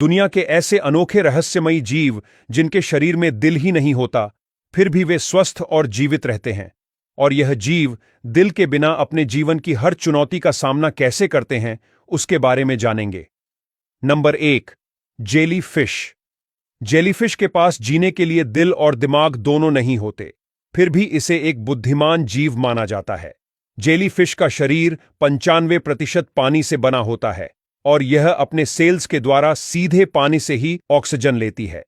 दुनिया के ऐसे अनोखे रहस्यमयी जीव जिनके शरीर में दिल ही नहीं होता, फिर भी वे स्वस्थ और जीवित रहते हैं। और यह जीव दिल के बिना अपने जीवन की हर चुनौती का सामना कैसे करते हैं, उसके बारे में जानेंगे। Number 1, jellyfish. जेलीफिश के पास जीने के लिए दिल और दिमाग दोनों नहीं होते, फिर भी इसे एक बुद्धिमान जीव माना जाता है। जेलीफिश का शरीर 95% पानी से बना होता है और यह अपने सेल्स के द्वारा सीधे पानी से ही ऑक्सीजन लेती है।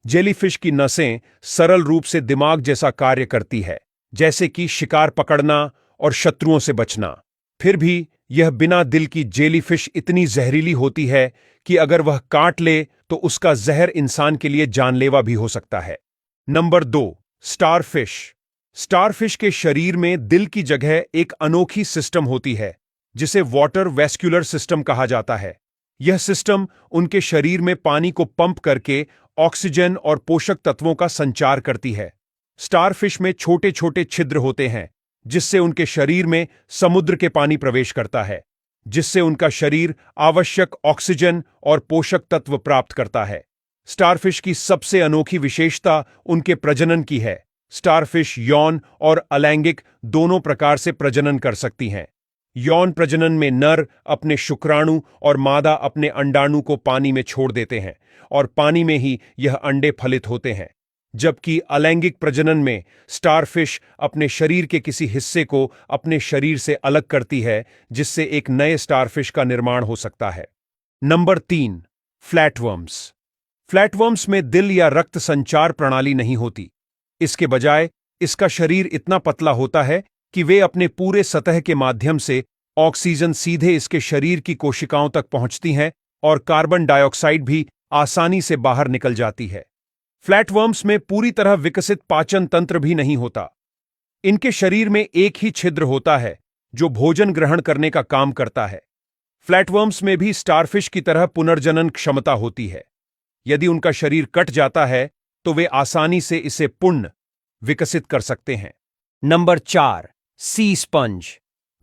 जेलीफिश की नसें सरल रूप से दिमाग जैसा कार्य करती है, जैसे कि शिकार पकड़ना और शत्रुओं से बचना। फिर भी यह बिना दिल की जेलीफिश इतनी जहरीली होती है कि अगर वह काट ले तो उसका जहर इंसान के लिए जानलेवा भी हो सकता है। Number 2, starfish. स्टारफिश के शरीर में दिल की जगह एक अनोखी सिस्टम होती है जिसे वाटर वेस्क्यूलर सिस्टम कहा जाता है। यह सिस्टम उनके शरीर में पानी को पंप करके ऑक्सीजन और पोषक तत्वों का संचार करती है। स्टारफिश में छोटे छोटे छिद्र होते हैं जिससे उनके शरीर में समुद्र के पानी प्रवेश करता है, जिससे उनका शरीर आवश्यक ऑक्सीजन और पोषक तत्व प्राप्त करता है। स्टारफिश की सबसे अनोखी विशेषता उनके प्रजनन की है। स्टारफिश यौन और अलैंगिक दोनों प्रकार से प्रजनन कर सकती हैं। यौन प्रजनन में नर अपने शुक्राणु और मादा अपने अंडाणु को पानी में छोड़ देते हैं और पानी में ही यह अंडे फलित होते हैं, जबकि अलैंगिक प्रजनन में स्टारफिश अपने शरीर के किसी हिस्से को अपने शरीर से अलग करती है, जिससे एक नए स्टारफिश का निर्माण हो सकता है। Number 3, flatworms. फ्लैटवर्म्स में दिल या रक्त संचार प्रणाली नहीं होती। इसके बजाय इसका शरीर इतना पतला होता है कि वे अपने पूरे सतह के माध्यम से ऑक्सीजन सीधे इसके शरीर की कोशिकाओं तक पहुंचती हैं और कार्बन डाइऑक्साइड भी आसानी से बाहर निकल जाती है। फ्लैटवर्म्स में पूरी तरह विकसित पाचन तंत्र भी नहीं होता। इनके शरीर में एक ही छिद्र होता है जो भोजन ग्रहण करने का काम करता है। फ्लैटवर्म्स में भी स्टारफिश की तरह पुनर्जनन क्षमता होती है। यदि उनका शरीर कट जाता है तो वे आसानी से इसे पुनः विकसित कर सकते हैं। नंबर 4, सी स्पंज।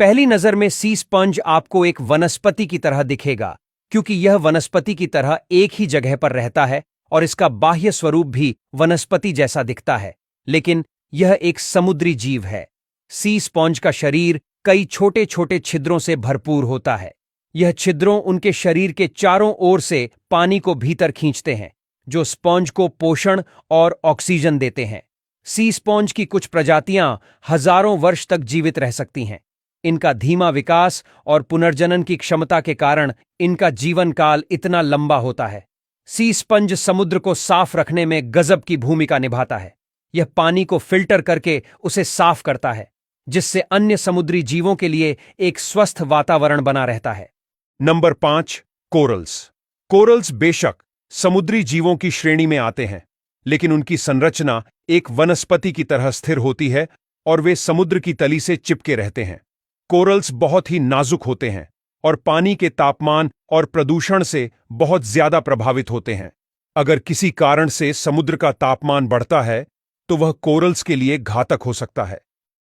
पहली नजर में सी स्पंज आपको एक वनस्पति की तरह दिखेगा, क्योंकि यह वनस्पति की तरह एक ही जगह पर रहता है और इसका बाह्य स्वरूप भी वनस्पति जैसा दिखता है, लेकिन यह एक समुद्री जीव है। सी स्पंज का शरीर कई छोटे छोटे छिद्रों से भरपूर होता है। यह छिद्रों उनके शरीर के चारों ओर से पानी को भीतर खींचते हैं, जो स्पंज को पोषण और ऑक्सीजन देते हैं। सी स्पंज की कुछ प्रजातियां हजारों वर्ष तक जीवित रह सकती हैं। इनका धीमा विकास और पुनर्जनन की क्षमता के कारण इनका जीवन काल इतना लंबा होता है। सी स्पंज समुद्र को साफ रखने में गजब की भूमिका निभाता है। यह पानी को फिल्टर करके उसे साफ करता है, जिससे अन्य समुद्री जीवों के लिए एक स्वस्थ वातावरण बना रहता है। Number 5, corals. कोरल्स बेशक समुद्री जीवों की श्रेणी में आते हैं, लेकिन उनकी संरचना एक वनस्पति की तरह स्थिर होती है और वे समुद्र की तली से चिपके रहते हैं। कोरल्स बहुत ही नाजुक होते हैं और पानी के तापमान और प्रदूषण से बहुत ज्यादा प्रभावित होते हैं। अगर किसी कारण से समुद्र का तापमान बढ़ता है तो वह कोरल्स के लिए घातक हो सकता है।